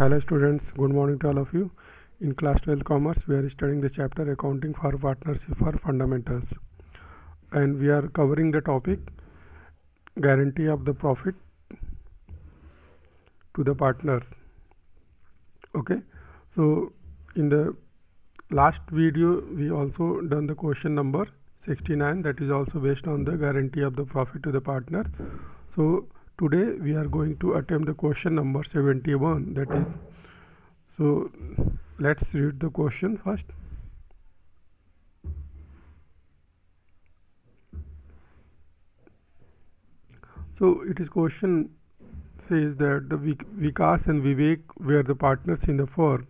Hello students, good morning to all of you. In class 12 commerce, we are studying the chapter accounting for partnership for fundamentals, and we are covering the topic guarantee of the profit to the partners. Okay, so in the last video we also done the question number 69, that is also based on the guarantee of the profit to the partner. So today we are going to attempt the question number 71, that is, so let's read the question first. So it is question says that the Vikas and Vivek were the partners in the firm,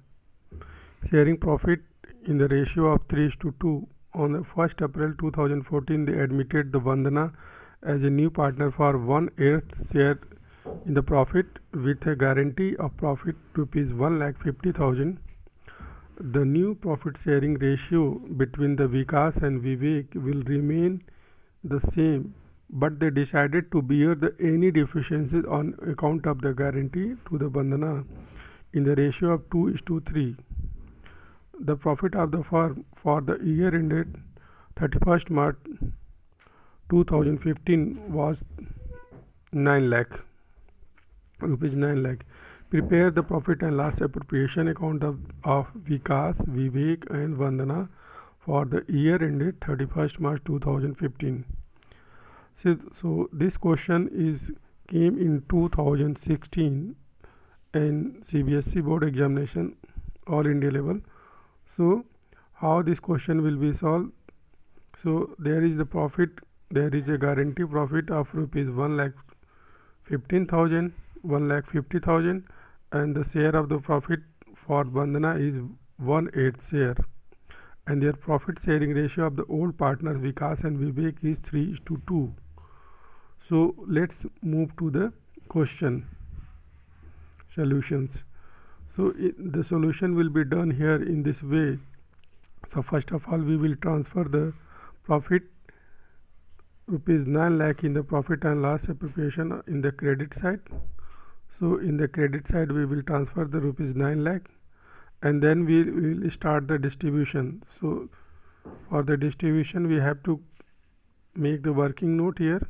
sharing profit in the ratio of 3:2. On the 1st April 2014, they admitted the Vandana as a new partner for 1/8 share in the profit with a guarantee of profit rupees 1,50,000. The new profit sharing ratio between the Vikas and Vivek will remain the same, but they decided to bear any deficiencies on account of the guarantee to the Bandhana in the ratio of 2:3. The profit of the firm for the year ended 31st March 2015 was 9 lakh rupees 9 lakh. Prepare the profit and loss appropriation account of Vikas, Vivek and Vandana for the year ended 31st March 2015. So this question came in 2016 in CBSE board examination, all India level. So how this question will be solved? So there is the profit, there is a guarantee profit of rupees 1,15,000, 1,50,000, and the share of the profit for Bandhana is 1/8 share, and their profit sharing ratio of the old partners Vikas and Vivek is 3:2. So let's move to the question solutions. So the solution will be done here in this way. So first of all, we will transfer the profit rupees 9 lakh in the profit and loss appropriation in the credit side. So in the credit side we will transfer the rupees 9 lakh, and then we will start the distribution. So for the distribution we have to make the working note here.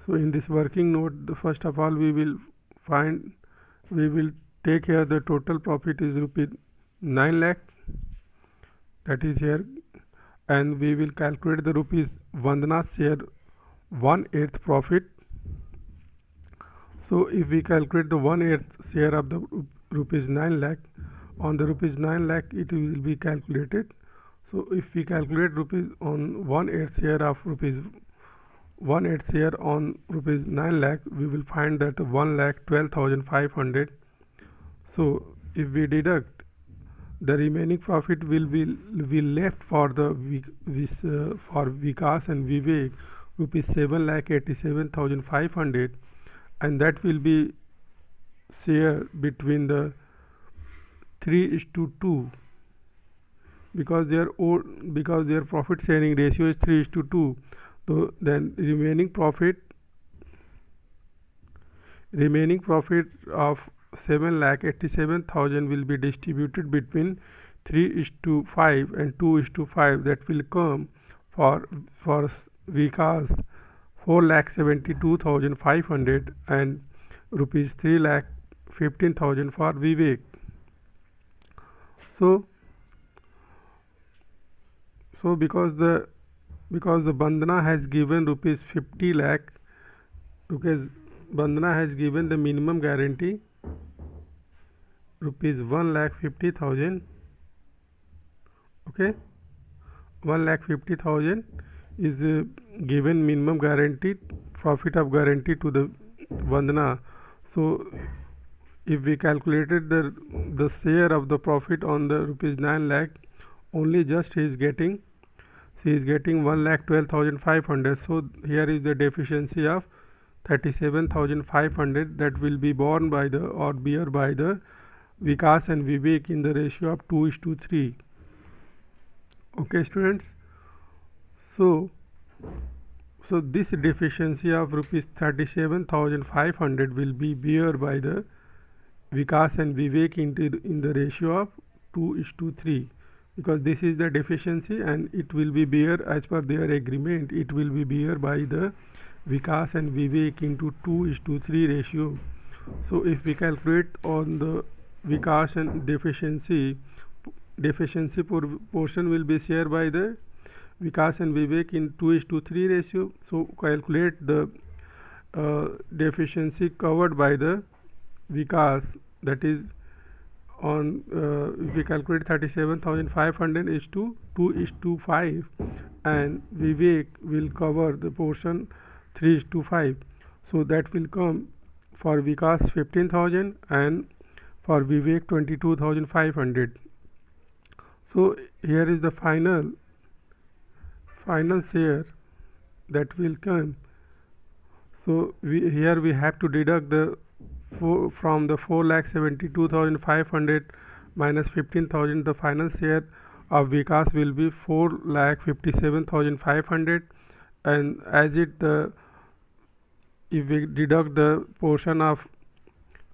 So in this working note, first of all we will take here the total profit is rupees 9 lakh, that is here, and we will calculate the rupees Vandana's share 1/8 profit. So if we calculate the 1/8 share of the rupees 9 lakh, on the rupees 9 lakh it will be calculated. So if we calculate rupees on 1/8 share of rupees 1/8 share on rupees 9 lakh, we will find that 1,12,500. So if we deduct, the remaining profit will be left for the for Vikas and Vivek rupees 7,87,500, and that will be shared between the 3:2, because their profit sharing ratio is 3:2. So then remaining profit of 7,87,000 will be distributed between 3:5 and 2:5. That will come for Vikas 4,72,500 and rupees 3,15,000 for Vivek. So because the Bandhana has given rupees 50 lakh, because Bandhana has given the minimum guarantee rupees 1,50,000. Okay, 1,50,000 is given minimum guarantee profit of guarantee to the Vandana. So if we calculated the share of the profit on the rupees 9 lakh, only just she is getting 1,12,500. So here is the deficiency of 37,500 that will be borne by the bear by the Vikas and Vivek in the ratio of 2:3. Okay students, so this deficiency of rupees 37,500 will be bear by the Vikas and Vivek in the ratio of 2:3, because this is the deficiency and it will be bear as per their agreement. It will be bear by the Vikas and Vivek into 2:3 ratio. So if we calculate on the Vikas and deficiency portion will be shared by the Vikas and Vivek in 2:3 ratio. So calculate the deficiency covered by the Vikas, that is on if we calculate 37,500 is to 2:5, and Vivek will cover the portion 3:5. So that will come for Vikas 15,000 and for Vivek 22,500. So here is the final share that will come. So here we have to deduct the from the 4,72,500 minus 15,000. The final share of Vikas will be 4,57,500, and as it if we deduct the portion of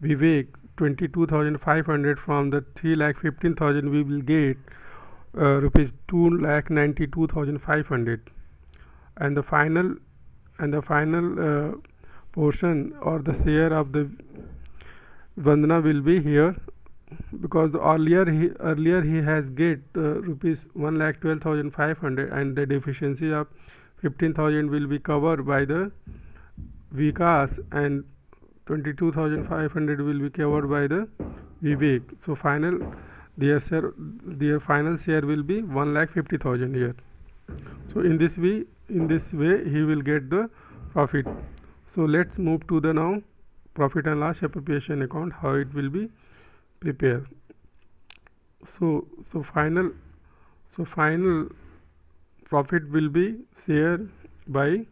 Vivek 22,500 from the 3,15,000, we will get rupees 2,92,500, and the final portion or the share of the Vandana will be here, because earlier he has get rupees 1,12,500, and the deficiency of 15,000 will be covered by the Vikas and 22,500 will be covered by the Vivek. So their final share will be 1,50,000 here. So in this way he will get the profit. So let's move to the now profit and loss appropriation account, how it will be prepared. So final profit will be shared by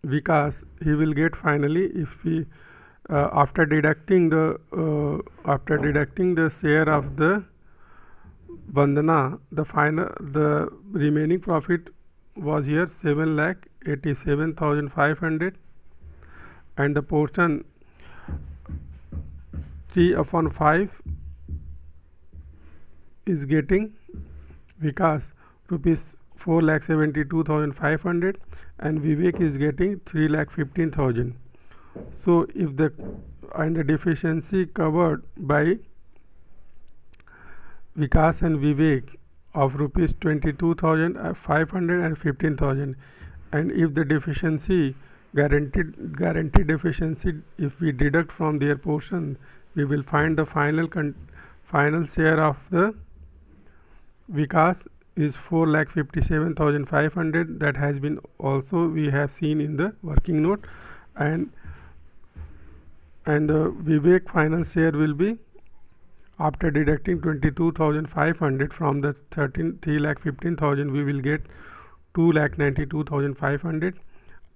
Vikas. He will get finally, if we after deducting the share of the Vandana, the remaining profit was here 7,87,500, and the portion 3/5 is getting Vikas rupees 4,72,500, and Vivek is getting 3,15,000. So if the deficiency covered by Vikas and Vivek of rupees 22,500 and 15,000, and if the deficiency guaranteed deficiency, if we deduct from their portion, we will find the final share of the Vikas is 4,57,500. that has been also we have seen in the working note, and the Vivek final share will be, after deducting 22,500 from the 3,15,000, we will get 2,92,500,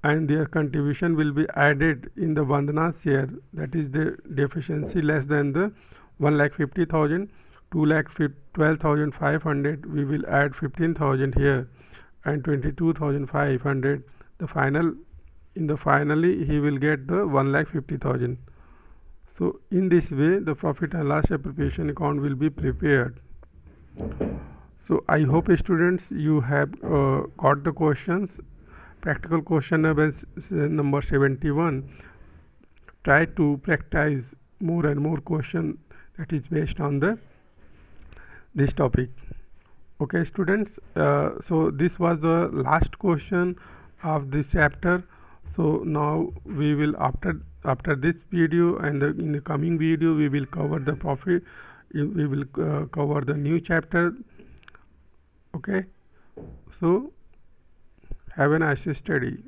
and their contribution will be added in the Vandana share, that is the deficiency less than the 1,50,000, 2,12,500. we will add 15,000 here and 22,500. Finally he will get the 1,50,000. So in this way the profit and loss appropriation account will be prepared. So I hope students you have got the questions. Practical question number 71. Try to practice more and more question that is based on this topic. Okay students, so this was the last question of this chapter. So now we will, after this video and in the coming video, we will cover the profit, we will cover the new chapter. Okay, so have a nice study.